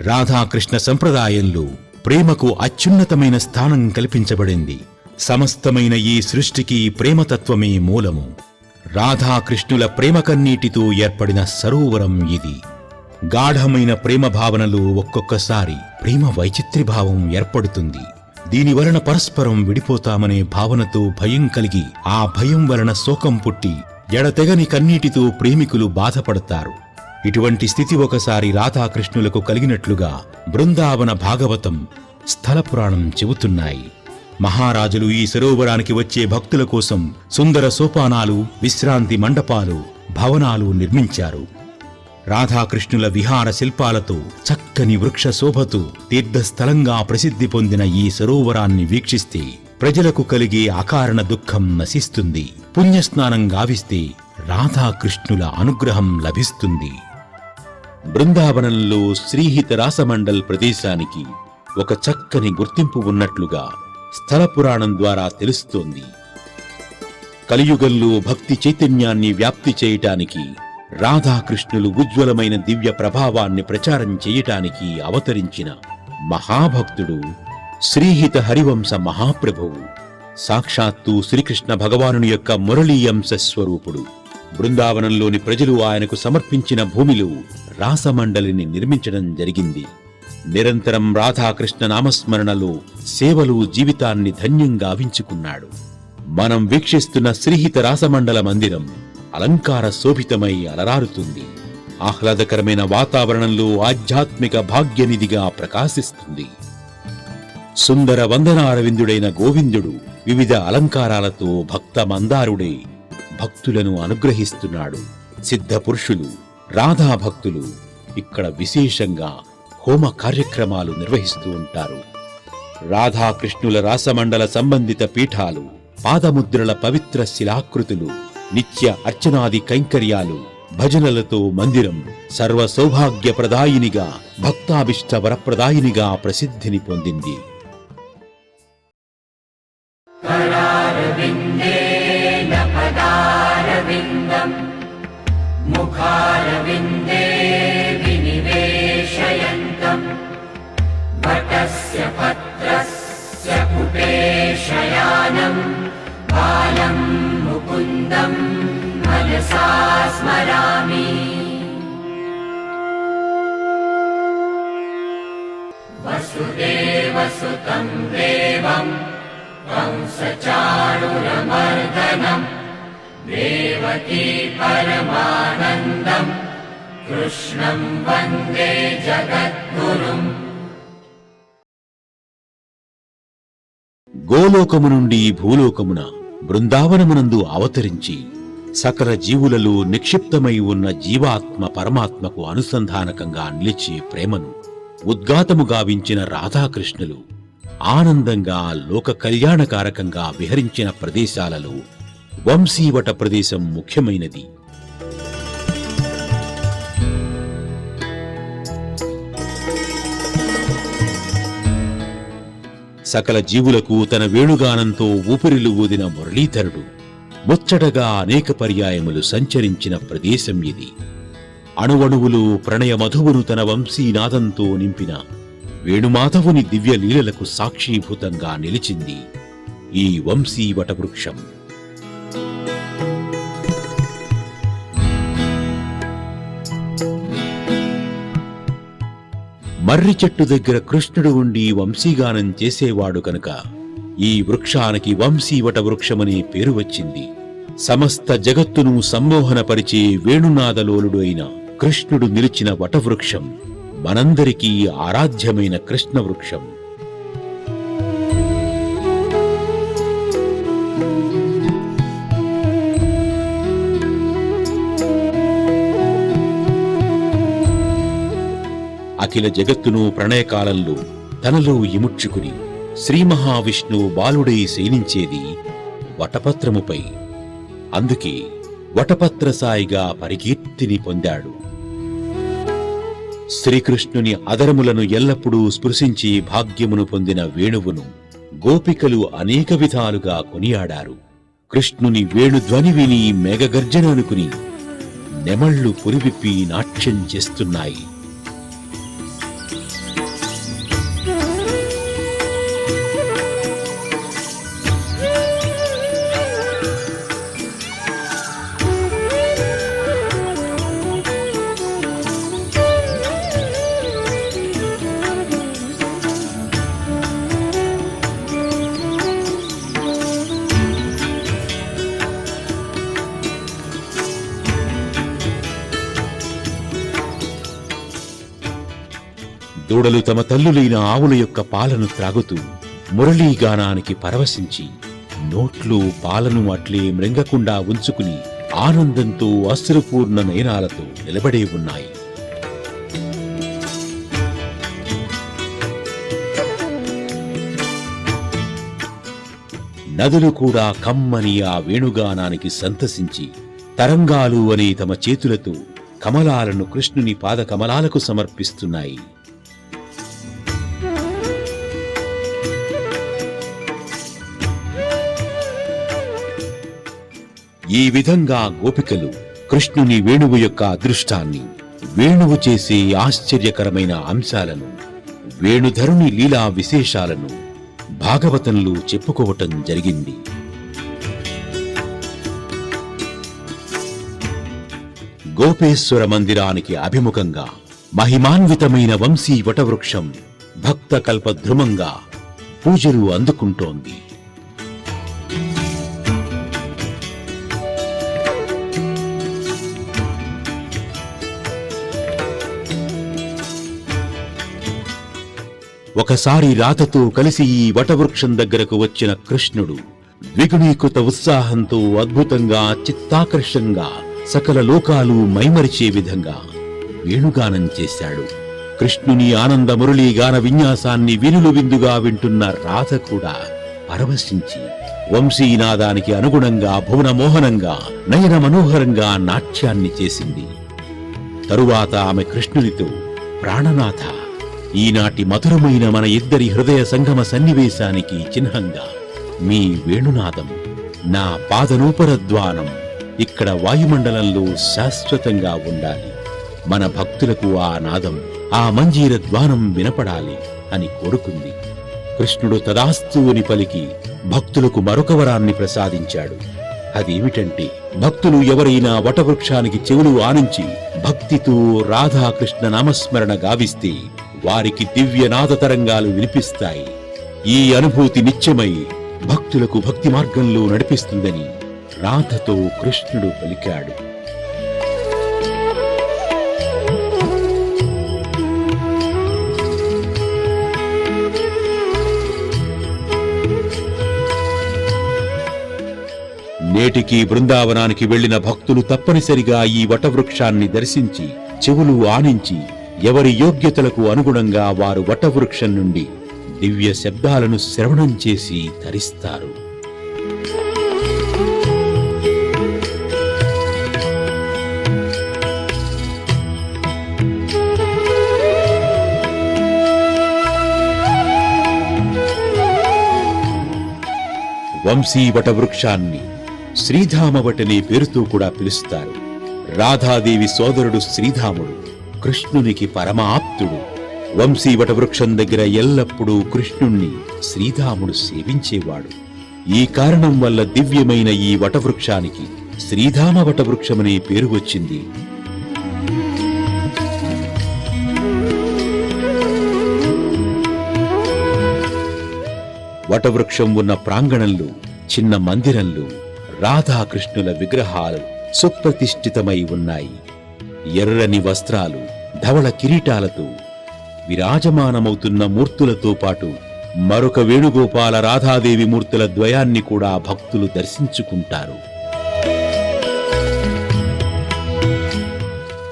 రాధాకృష్ణ సంప్రదాయంలో ప్రేమకు అత్యున్నతమైన స్థానం కల్పించబడింది. సమస్తమైన ఈ సృష్టికి ప్రేమతత్వమే మూలము. రాధాకృష్ణుల ప్రేమ కన్నీటితో ఏర్పడిన సరోవరం ఇది. గాఢమైన ప్రేమ భావనలో ఒక్కొక్కసారి ప్రేమ వైచిత్ర్యభావం ఏర్పడుతుంది. దీనివలన పరస్పరం విడిపోతామనే భావనతో భయం కలిగి, ఆ భయం వలన శోకం పుట్టి ఎడతెగని కన్నీటితో ప్రేమికులు బాధపడతారు. ఇటువంటి స్థితి ఒకసారి రాధాకృష్ణులకు కలిగినట్లుగా బృందావన భాగవతం, స్థల పురాణం చెబుతున్నాయి. మహారాజులు ఈ సరోవరానికి వచ్చే భక్తుల కోసం సుందర సోపానాలు, విశ్రాంతి మండపాలు, భవనాలు నిర్మించారు. రాధాకృష్ణుల విహార శిల్పాలతో, చక్కని వృక్ష శోభతో తీర్థస్థలంగా ప్రసిద్ధి పొందిన ఈ సరోవరాన్ని వీక్షిస్తే ప్రజలకు కలిగే అకారణ దుఃఖం నశిస్తుంది. పుణ్యస్నానం గావిస్తే రాధాకృష్ణుల అనుగ్రహం లభిస్తుంది. బృందావనంలో శ్రీహిత రాసమండల్ ప్రదేశానికి ఒక చక్కని గుర్తింపు ఉన్నట్లుగా స్థల పురాణం ద్వారా తెలుస్తోంది. కలియుగంలో భక్తి చైతన్యాన్ని వ్యాప్తి చేయటానికి, రాధాకృష్ణులు ఉజ్వలమైన దివ్య ప్రభావాన్ని ప్రచారం చేయటానికి అవతరించిన మహాభక్తుడు శ్రీహిత హరివంశ మహాప్రభువు. సాక్షాత్తు శ్రీకృష్ణ భగవానుని యొక్క మురళీయంశ స్వరూపుడు. బృందావనంలోని ప్రజలు ఆయనకు సమర్పించిన భూమిలో రాసమండలిని నిర్మించడం జరిగింది. నిరంతరం రాధాకృష్ణ నామస్మరణలో సేవలు జీవితాన్ని ధన్యంగా గావించుకున్నాడు. మనం వీక్షిస్తున్న శ్రీహిత రాసమండల మందిరం అలంకార శోభితమై అలరారుతుంది. ఆహ్లాదకరమైన వాతావరణంలో ఆధ్యాత్మిక భాగ్యనిధిగా ప్రకాశిస్తుంది. సుందర వందనారవిందుడైన గోవిందుడు వివిధ అలంకారాలతో భక్త మందారుడై భక్తులను అనుగ్రహిస్తున్నాడు. సిద్ధ పురుషులు, రాధా భక్తులు ఇక్కడ విశేషంగా హోమ కార్యక్రమాలు నిర్వహిస్తూ ఉంటారు. రాధాకృష్ణుల రాసమండల సంబంధిత పీఠాలు, పాదముద్రల పవిత్ర శిలాకృతులు, నిత్య అర్చనాది కైంకర్యాలు, భజనలతో మందిరం సర్వ సౌభాగ్యప్రదాయినిగా, భక్తాభిష్ట వరప్రదాయినిగా ప్రసిద్ధిని పొందింది. ముఖారవిందే వినివేశయంతం వటస్య పత్రస్య పుటే శయానం బాలం ముకుందం మనసా స్మరామి. వసుదేవసుతం దేవం కంసచాణూరమర్దనం దేవకీ పరమానందం కృష్ణం వందే జగద్గురుం. గోలోకము నుండి భూలోకమున బృందావనమునందు అవతరించి సకల జీవులలో నిక్షిప్తమై ఉన్న జీవాత్మ పరమాత్మకు అనుసంధానకంగా నిలిచే ప్రేమను ఉద్గాతము గావించిన రాధాకృష్ణులు ఆనందంగా లోక కళ్యాణకారకంగా విహరించిన ప్రదేశాలలో వంశీవట ప్రదేశం ముఖ్యమైనది. సకల జీవులకు తన వేణుగానంతో ఊపిరిలు ఊదిన మురళీధరుడు ముచ్చటగా అనేక పర్యాయములు సంచరించిన ప్రదేశం ఇది. అణువణువులు ప్రణయ మధువును తన వంశీనాదంతో నింపిన వేణుమాధవుని దివ్య లీలలకు సాక్షీభూతంగా నిలిచింది ఈ వంశీవట వృక్షం. మర్రి చెట్టు దగ్గర కృష్ణుడు ఉండి వంశీగానం చేసేవాడు కనుక ఈ వృక్షానికి వంశీవట వృక్షమనే పేరు వచ్చింది. సమస్త జగత్తును సమ్మోహనపరిచే వేణునాదలోలుడు అయిన కృష్ణుడు నిలిచిన వటవృక్షం మనందరికీ ఆరాధ్యమైన కృష్ణ వృక్షం. అఖిల జగత్తును ప్రణయకాలంలో తనలో ఇముడ్చుకుని శ్రీ మహావిష్ణువు బాలుడై శయనించేది వటపత్రముపై. అందుకే వటపత్రసాయిగా పరికీర్తిని పొందాడు. శ్రీకృష్ణుని అదరములను ఎల్లప్పుడూ స్పృశించి భాగ్యమును పొందిన వేణువును గోపికలు అనేక విధాలుగా కొనియాడారు. కృష్ణుని వేణుధ్వని విని మేఘగర్జన అనుకుని నెమళ్లు పురివిప్పి నాట్యం చేస్తున్నాయి. దూడలు తమ తల్లులైన ఆవుల యొక్క పాలను త్రాగుతూ మురళీగానానికి పరవశించి నోట్లో పాలను అట్లే మృంగకుండా ఉంచుకుని ఆనందంతో అశ్రుపూర్ణ నయనాలతో నిలబడే ఉన్నాయి. నదులు కూడా కమ్మని ఆ వేణుగానానికి సంతసించి తరంగాలు అనే తమ చేతులతో కమలాలను కృష్ణుని పాదకమలాలకు సమర్పిస్తున్నాయి. ఈ విధంగా గోపికలు కృష్ణుని వేణువు యొక్క అదృష్టాన్ని, వేణువు చేసే ఆశ్చర్యకరమైన అంశాలను, వేణుధరుని లీలా విశేషాలను భాగవతంలో చెప్పుకోవటం జరిగింది. గోపేశ్వర మందిరానికి అభిముఖంగా మహిమాన్వితమైన వంశీ వటవృక్షం భక్త కల్పద్రుమంగా పూజలు అందుకుంటోంది. ఒకసారి రాధతో కలిసి ఈ వటవృక్షం దగ్గరకు వచ్చిన కృష్ణుడు ద్విగుణీకృత ఉత్సాహంతో అద్భుతంగా చిత్తాకర్షంగా సకల లోకాలు మైమరిచే విధంగా వేణుగానం చేశాడు. కృష్ణుని ఆనంద మురళీ గాన విన్యాసాన్ని వినులు విందుగా వింటున్న రాధ కూడా పరవశించి వంశీనాదానికి అనుగుణంగా భువన మోహనంగా నయన మనోహరంగా నాట్యాన్ని చేసింది. తరువాత ఆమె కృష్ణునితో, ప్రాణనాథ, ఈనాటి మధురమైన మన ఇద్దరి హృదయ సంగమ సన్నివేశానికి చిహ్నంగా మీ వేణునాదం, నా పాదనూపరద్వానం ఇక్కడ వాయుమండలంలో శాశ్వతంగా ఉండాలి. మన భక్తులకు ఆ నాదం, ఆ మంజీర ధ్వానం వినపడాలి అని కోరుకుంది. కృష్ణుడు తదాస్తు అని పలికి భక్తులకు మరొక వరాన్ని ప్రసాదించాడు. అదేమిటంటే, భక్తులు ఎవరైనా వటవృక్షానికి చెవులు ఆనించి భక్తితో రాధాకృష్ణ నామస్మరణ గావిస్తే వారికి దివ్యనాద తరంగాలు వినిపిస్తాయి. ఈ అనుభూతి నిత్యమై భక్తులకు భక్తి మార్గంలో నడిపిస్తుందని రాధతో కృష్ణుడు పలికాడు. నేటికి బృందావనానికి వెళ్లిన భక్తులు తప్పనిసరిగా ఈ వటవృక్షాన్ని దర్శించి చెవులు ఆనించి ఎవరి యోగ్యతలకు అనుగుణంగా వారు వటవృక్షం నుండి దివ్య శబ్దాలను శ్రవణం చేసి తరిస్తారు. వంశీ వటవృక్షాన్ని శ్రీధామవటనే పేరుతో కూడా పిలుస్తారు. రాధాదేవి సోదరుడు శ్రీధాముడు కృష్ణునికి పరమ ఆప్తుడు. వంశీ వటవృక్షం దగ్గర ఎల్లప్పుడూ కృష్ణుణ్ణి శ్రీధాముడు సేవించేవాడు. ఈ కారణం వల్ల దివ్యమైన ఈ వటవృక్షానికి శ్రీధామ వటవృక్షమనే పేరు వచ్చింది. వటవృక్షం ఉన్న ప్రాంగణంలో చిన్న మందిరంలో రాధాకృష్ణుల విగ్రహాలు సుప్రతిష్ఠితమై ఉన్నాయి. ఎర్రని వస్త్రాలు, ధవళ కిరీటాలతో విరాజమానమవుతున్న మూర్తులతో పాటు మరొక వేణుగోపాల రాధాదేవి మూర్తుల ద్వయాన్ని కూడా భక్తులు దర్శించుకుంటారు.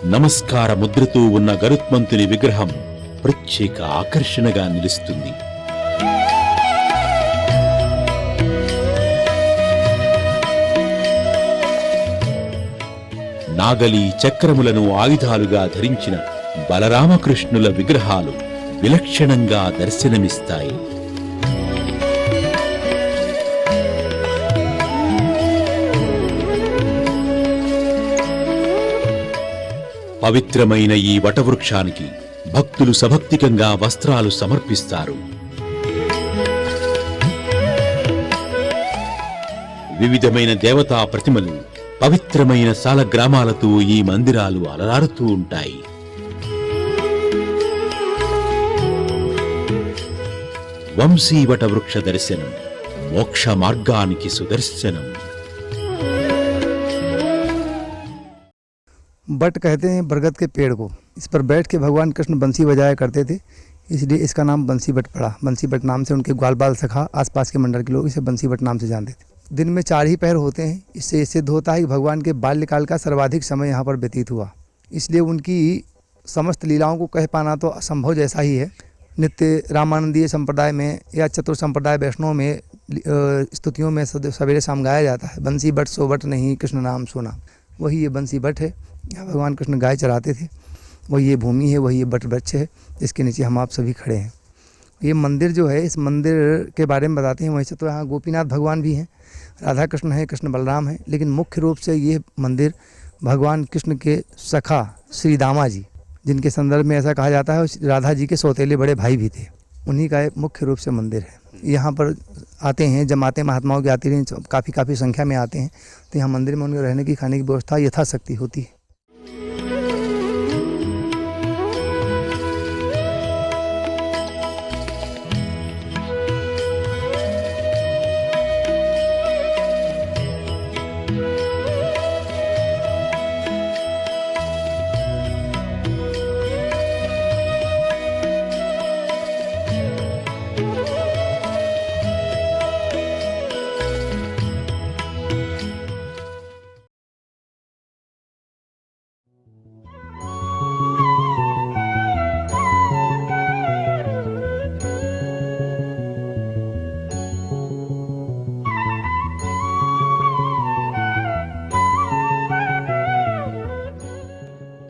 నమస్కార ముద్రతో ఉన్న గరుత్మంతుని విగ్రహం ప్రత్యేక ఆకర్షణగా నిలుస్తుంది. నాగలి, చక్రములను ఆయుధాలుగా ధరించిన బలరామకృష్ణుల విగ్రహాలు విలక్షణంగా దర్శనమిస్తాయి. పవిత్రమైన ఈ వటవృక్షానికి భక్తులు సభక్తికంగా వస్త్రాలు సమర్పిస్తారు. వివిధమైన దేవతా ప్రతిమలు, పవిత్రమైన సాలగ్రామాలతో ఈ మందిరాలు అలరారుతూ ఉంటాయి. వంశీ వటవృక్ష దర్శనం మోక్ష మార్గానికి సుదర్శనం. बट कहते हैं बरगद के पेड़ को, इस पर बैठ के भगवान कृष्ण बंसी बजाया करते थे, इसलिए इसका नाम बंसी बट पड़ा। बंसी बट नाम से उनके ग्वाल बाल सखा आसपास के मंडल के लोग इसे बंसी बट नाम से जानते थे। दिन में 4 ही पहर होते हैं। इससे सिद्ध होता है कि भगवान के बाल्यकाल का सर्वाधिक समय यहाँ पर व्यतीत हुआ, इसलिए उनकी समस्त लीलाओं को कह पाना तो असंभव जैसा ही है। नित्य रामानंदीय संप्रदाय में या चतुर संप्रदाय वैष्णव में स्तुतियों में सवेरे शाम गाया जाता है, बंसी बट सो बट नहीं कृष्ण नाम सुना। वही ये बंसी बट है, यहाँ भगवान कृष्ण गाय चराते थे। वही ये भूमि है, वही ये बट वृक्ष है जिसके नीचे हम आप सभी खड़े हैं। ये मंदिर जो है, इस मंदिर के बारे में बताते हैं। वैसे तो यहाँ गोपीनाथ भगवान भी हैं, राधा कृष्ण है, कृष्ण बलराम है, लेकिन मुख्य रूप से ये मंदिर भगवान कृष्ण के सखा श्री दामा जी, जिनके संदर्भ में ऐसा कहा जाता है राधा जी के सौतेले बड़े भाई भी थे, उन्हीं का मुख्य रूप से मंदिर है। यहाँ पर आते हैं, जमाते महात्माओं की आती रही, काफ़ी संख्या में आते हैं, तो यहाँ मंदिर में उनके रहने की खाने की व्यवस्था यथाशक्ति होती है।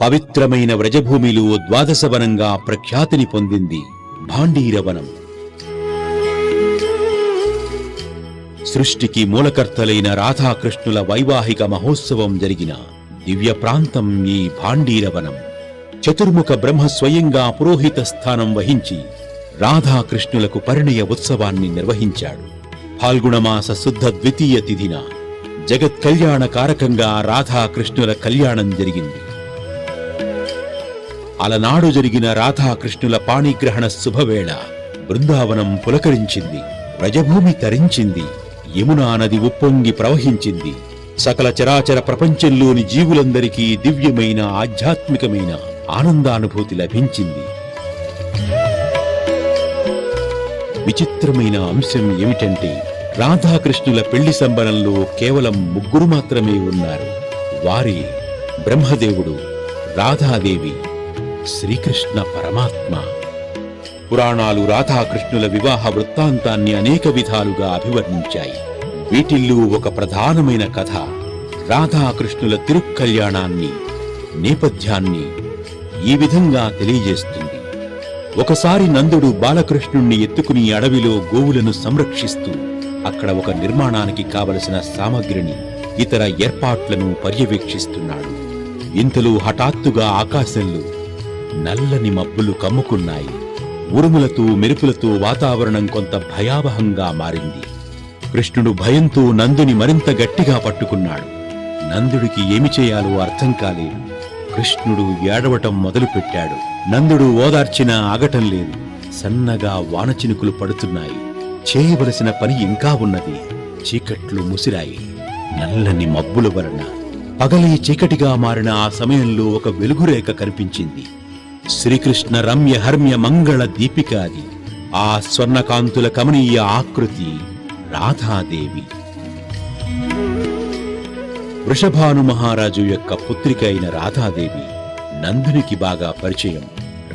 పవిత్రమైన వ్రజభూమిలో ద్వాదశవనంగా ప్రఖ్యాతిని పొందింది భాండీరవనం. సృష్టికి మూలకర్తలైన రాధాకృష్ణుల వైవాహిక మహోత్సవం జరిగిన దివ్య ప్రాంతం ఈ భాండీరవనం. చతుర్ముఖ బ్రహ్మ స్వయంగా పురోహిత స్థానం వహించి రాధాకృష్ణులకు పరిణయ ఉత్సవాన్ని నిర్వహించాడు. ఫాల్గుణమాస శుద్ధ ద్వితీయ తిథిన జగత్ కళ్యాణ కారకంగా రాధాకృష్ణుల కళ్యాణం జరిగింది. అలనాడు జరిగిన రాధాకృష్ణుల పాణిగ్రహణ శుభవేళ బృందావనం పులకరించింది, వ్రజభూమి తరించింది, యమునా నది ఉప్పొంగి ప్రవహించింది. సకల చరాచర ప్రపంచంలోని జీవులందరికీ దివ్యమైన ఆధ్యాత్మికమైన ఆనందానుభూతి లభించింది. విచిత్రమైన అంశం ఏమిటంటే రాధాకృష్ణుల పెళ్లి సంబరంలో కేవలం 3 మాత్రమే ఉన్నారు. వారి బ్రహ్మదేవుడు, రాధాదేవి, శ్రీకృష్ణ పరమాత్మ. పురాణాలు రాధాకృష్ణుల వివాహ వృత్తాంతాన్ని అనేక విధాలుగా అభివర్ణించాయి. వీటిల్లో ఒక ప్రధానమైన కథ రాధాకృష్ణుల తిరుక్కల్యాణాన్ని, నేపథ్యాన్ని ఈ విధంగా తెలియజేస్తుంది. ఒకసారి నందుడు బాలకృష్ణుణ్ణి ఎత్తుకుని అడవిలో గోవులను సంరక్షిస్తూ అక్కడ ఒక నిర్మాణానికి కావలసిన సామగ్రిని, ఇతర ఏర్పాట్లను పర్యవేక్షిస్తున్నాడు. ఇంతలో హఠాత్తుగా ఆకాశంలో నల్లని మబ్బులు కమ్ముకున్నాయి. ఉరుములతో మెరుపులతో వాతావరణం కొంత భయావహంగా మారింది. కృష్ణుడు భయంతో నందుని మరింత గట్టిగా పట్టుకున్నాడు. నందుడికి ఏమి చేయాలో అర్థం కాలేదు. కృష్ణుడు ఏడవటం మొదలుపెట్టాడు. నందుడు ఓదార్చినా ఆగటం లేదు. సన్నగా వానచినుకులు పడుతున్నాయి. చేయవలసిన పని ఇంకా ఉన్నది. చీకట్లు ముసిరాయి. నల్లని మబ్బుల వలన పగలే చీకటిగా మారిన ఆ సమయంలో ఒక వెలుగురేఖ కనిపించింది. శ్రీకృష్ణ రమ్య హర్మ్య మంగళ దీపిక అది. ఆ స్వర్ణకాంతుల కమనీయ ఆకృతి రాధాదేవి. వృషభాను మహారాజు యొక్క పుత్రిక అయిన రాధాదేవి నందునికి బాగా పరిచయం.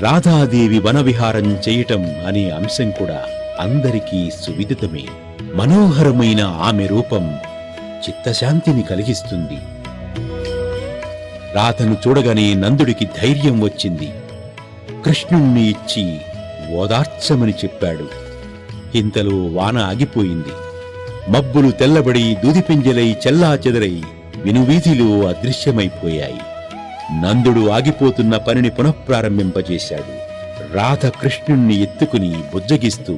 రాధాదేవి వనవిహారం చేయటం అనే అంశం కూడా అందరికీ సువిదితమే. మనోహరమైన ఆమె రూపం చిత్తశాంతిని కలిగిస్తుంది. రాధను చూడగానే నందుడికి ధైర్యం వచ్చింది. కృష్ణుణ్ణి ఇచ్చి ఓదార్చమని చెప్పాడు. ఇంతలో వాన ఆగిపోయింది. మబ్బులు తెల్లబడి దూదిపింజలై చెల్లాచెదరై వినువీధిలో అదృశ్యమైపోయాయి. నందుడు ఆగిపోతున్న పనిని పునఃప్రారంభింపజేశాడు. రాధ కృష్ణుణ్ణి ఎత్తుకుని బుజ్జగిస్తూ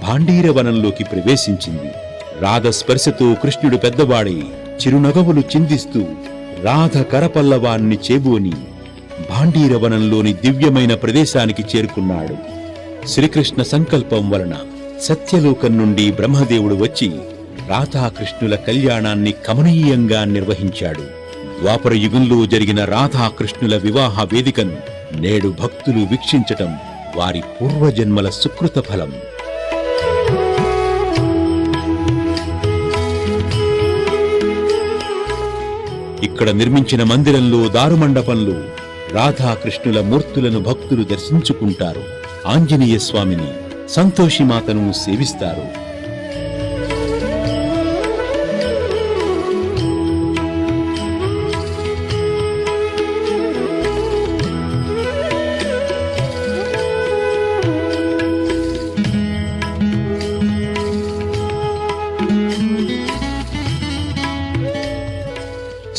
భాండీరవనంలోకి ప్రవేశించింది. రాధ స్పర్శతో కృష్ణుడు పెద్దవాడై చిరునగవులు చిందిస్తూ రాధ కరపల్లవాన్ని చేబూని భాండీరవనంలోని దివ్యమైన ప్రదేశానికి చేరుకున్నాడు. శ్రీకృష్ణ సంకల్పం వలన సత్యలోకం నుండి బ్రహ్మదేవుడు వచ్చి రాధాకృష్ణుల కళ్యాణాన్ని కమనీయంగా నిర్వహించాడు. ద్వాపర యుగంలో జరిగిన రాధాకృష్ణుల వివాహ వేదికను నేడు భక్తులు వీక్షించటం వారి పూర్వజన్మల సుకృత ఫలం. ఇక్కడ నిర్మించిన మందిరంలో దారుమండపంలో రాధాకృష్ణుల మూర్తులను భక్తులు దర్శించుకుంటారు. ఆంజనేయ స్వామిని, సంతోషిమాతను సేవిస్తారు.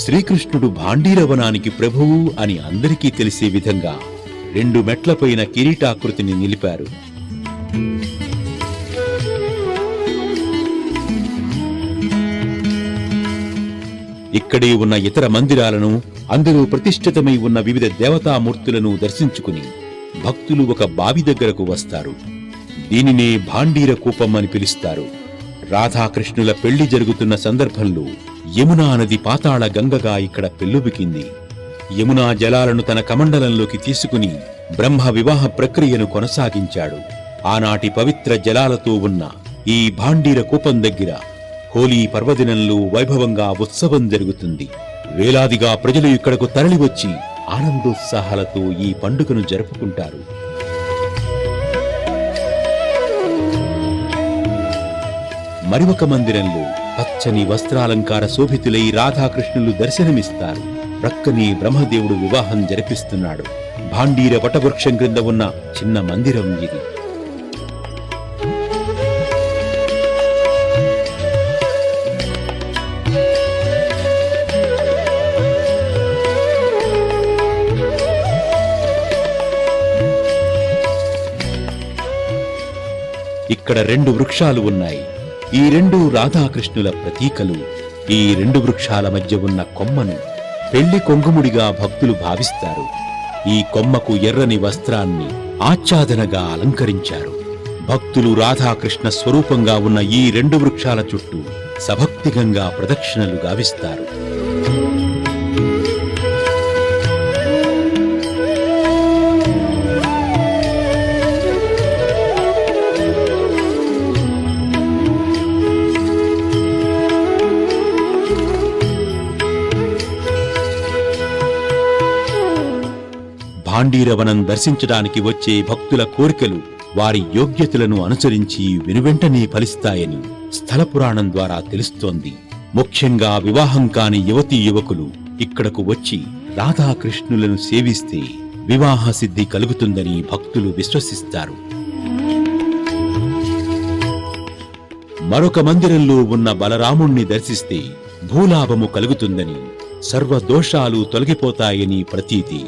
శ్రీకృష్ణుడు భాండీరవనానికి ప్రభువు అని అందరికీ తెలిసే విధంగా 2 మెట్లపైన కిరీటాకృతిని నిలిపారు. ఇక్కడే ఉన్న ఇతర మందిరాలను, అందులో ప్రతిష్ఠితమై ఉన్న వివిధ దేవతామూర్తులను దర్శించుకుని భక్తులు ఒక బావి దగ్గరకు వస్తారు. దీనినే భాండీర కూపం అని పిలుస్తారు. రాధాకృష్ణుల పెళ్లి జరుగుతున్న సందర్భంలో యమునా నది పాతాళ గంగగా ఇక్కడ పెల్లుబికింది. యమునా జలాలను తన కమండలంలోకి తీసుకుని బ్రహ్మ వివాహ ప్రక్రియను కొనసాగించాడు. ఆనాటి పవిత్ర జలాలతో ఉన్న ఈ భాండీర కూపం దగ్గర హోలీ పర్వదినంలో వైభవంగా ఉత్సవం జరుగుతుంది. వేలాదిగా ప్రజలు ఇక్కడకు తరలివచ్చి ఆనందోత్సాహాలతో ఈ పండుగను జరుపుకుంటారు. మరి ఒక మందిరంలో పచ్చని వస్త్రాలంకార శోభితులై రాధాకృష్ణులు దర్శనమిస్తారు. ప్రక్కనే బ్రహ్మదేవుడు వివాహం జరిపిస్తున్నాడు. భాండీర వటవృక్షం క్రింద ఉన్న చిన్న మందిరం ఇది. ఇక్కడ 2 వృక్షాలు ఉన్నాయి. ఈ 2 రాధాకృష్ణుల ప్రతీకలు. ఈ 2 వృక్షాల మధ్య ఉన్న కొమ్మను పెళ్లి కొంగుముడిగా భక్తులు భావిస్తారు. ఈ కొమ్మకు ఎర్రని వస్త్రాన్ని ఆచ్ఛాదనగా అలంకరించారు. భక్తులు రాధాకృష్ణ స్వరూపంగా ఉన్న ఈ 2 వృక్షాల చుట్టూ సభక్తిగంగా ప్రదక్షిణలు గావిస్తారు. భాండీరవనం దర్శించడానికి వచ్చే భక్తుల కోరికలు వారి యోగ్యతలను అనుసరించి వెనువెంటనే ఫలిస్తాయని స్థల పురాణం ద్వారా తెలుస్తోంది. ముఖ్యంగా వివాహం కాని యువతీ యువకులు ఇక్కడకు వచ్చి రాధాకృష్ణులను సేవిస్తే వివాహ సిద్ధి కలుగుతుందని భక్తులు విశ్వసిస్తారు. మరొక మందిరంలో ఉన్న బలరాముణ్ణి దర్శిస్తే భూలాభము కలుగుతుందని, సర్వదోషాలు తొలగిపోతాయని ప్రతీతి.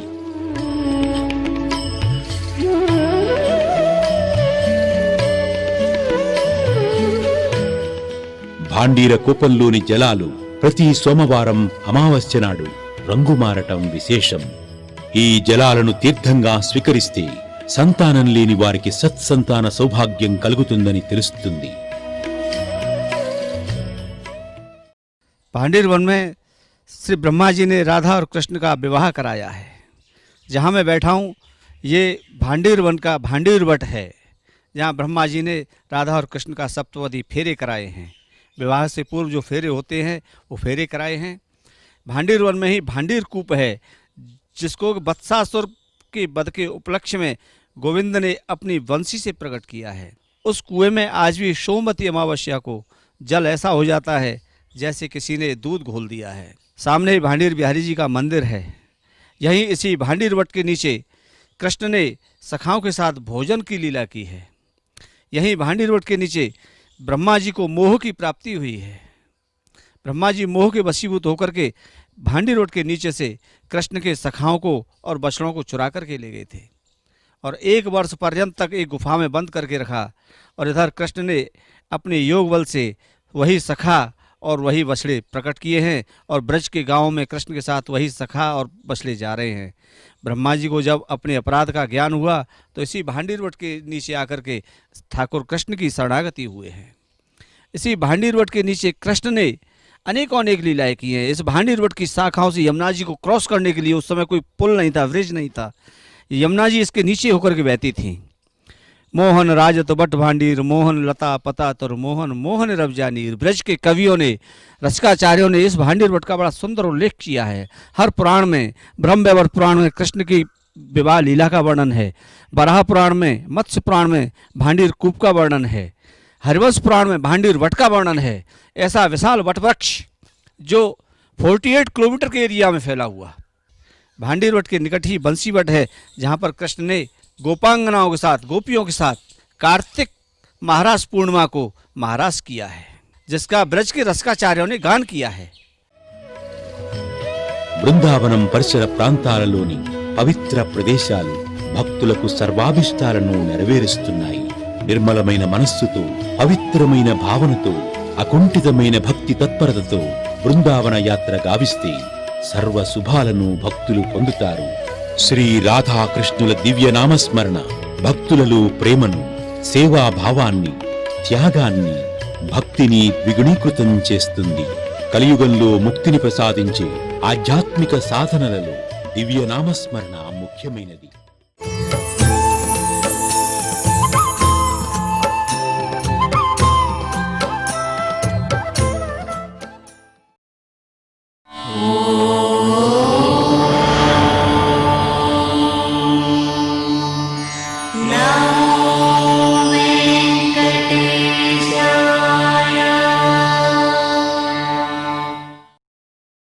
భాండీర కూపంలోని జలాలు ప్రతి సోమవారం అమావాస్య నాడు రంగు మారటం విశేషం. ఈ జలాలను తీర్థంగా స్వీకరిస్తే సంతానం లేని వారికి సత్సంతాన సౌభాగ్యం కలుగుతుందని తెలుస్తుంది. भांडीर वन में श्री ब्रह्मा जी ने राधा और कृष्ण का विवाह कराया है। जहाँ मैं बैठा हूँ ये भांडीर वन का भांडीर वट है, जहाँ ब्रह्मा जी ने राधा और कृष्ण का सप्तपदी फेरे कराए हैं। विवाह से पूर्व जो फेरे होते हैं वो फेरे कराए हैं। भांडीर वन में ही भांडीर कूप है, जिसको वत्सासुर के वध के उपलक्ष्य में गोविंद ने अपनी वंशी से प्रकट किया है। उस कुएं में आज भी सोमवती अमावस्या को जल ऐसा हो जाता है जैसे किसी ने दूध घोल दिया है। सामने भांडीर बिहारी जी का मंदिर है। यहीं इसी भांडीर वट के नीचे कृष्ण ने सखाओं के साथ भोजन की लीला की है। यहीं भांडीर वट के नीचे ब्रह्मा जी को मोह की प्राप्ति हुई है। ब्रह्मा जी मोह के वशीभूत होकर के भांडीर वट के नीचे से कृष्ण के सखाओं को और बछड़ों को चुरा करके ले गए थे और 1 वर्ष पर्यंत तक एक गुफा में बंद करके रखा। और इधर कृष्ण ने अपने योग बल से वही सखा और वही बछड़े प्रकट किए हैं और ब्रज के गांव में कृष्ण के साथ वही सखा और बछड़े जा रहे हैं। ब्रह्मा जी को जब अपने अपराध का ज्ञान हुआ तो इसी भांडीर वट के नीचे आकर के ठाकुर कृष्ण की शरणागति हुए हैं। इसी भांडीर वट के नीचे कृष्ण ने अनेक लीलाएं की हैं। इस भांडीर वट की शाखाओं से यमुना जी को क्रॉस करने के लिए उस समय कोई पुल नहीं था, ब्रिज नहीं था। यमुना जी इसके नीचे होकर के बहती थी। मोहन राजत बट भांडीर, मोहन लता पता तर मोहन, मोहन रब जानीर। ब्रज के कवियों ने, रसिकाचार्यों ने इस भांडीर वट का बड़ा सुंदर उल्लेख किया है। हर पुराण में, ब्रह्म वैवर्त पुराण में कृष्ण की विवाह लीला का वर्णन है, बराह पुराण में, मत्स्य पुराण में भांडीर कूप का वर्णन है, हरिवंश पुराण में भांडीर वट का वर्णन है। ऐसा विशाल वट वृक्ष जो 48 किलोमीटर के एरिया में फैला हुआ। भांडीर वट के निकट ही बंसी वट है, जहाँ पर कृष्ण ने गोपांगनाओं के साथ, गोपियों के साथ कार्तिक महाराज पूर्णिमा को महाराज किया है, जिसका ब्रज के रसिकाचार्यों ने गान किया है। బృందావనం పరిసర ప్రాంతాలలోని పవిత్ర ప్రదేశాలు భక్తులకు సర్వాభిష్టాలను నెరవేరుస్తున్నాయి. నిర్మలమైన మనస్సుతో, పవిత్రమైన భావనతో, అకుంఠితమైన భక్తి తత్పరతతో బృందావన యాత్ర గావిస్తే సర్వ శుభాలను భక్తులు పొందుతారు. శ్రీ రాధాకృష్ణుల దివ్య నామస్మరణ భక్తులలో ప్రేమను, సేవాభావాన్ని, త్యాగాన్ని, భక్తిని ద్విగుణీకృతం చేస్తుంది. కలియుగంలో ముక్తిని ప్రసాదించే ఆధ్యాత్మిక సాధనలలో దివ్య నామస్మరణ ముఖ్యమైనది.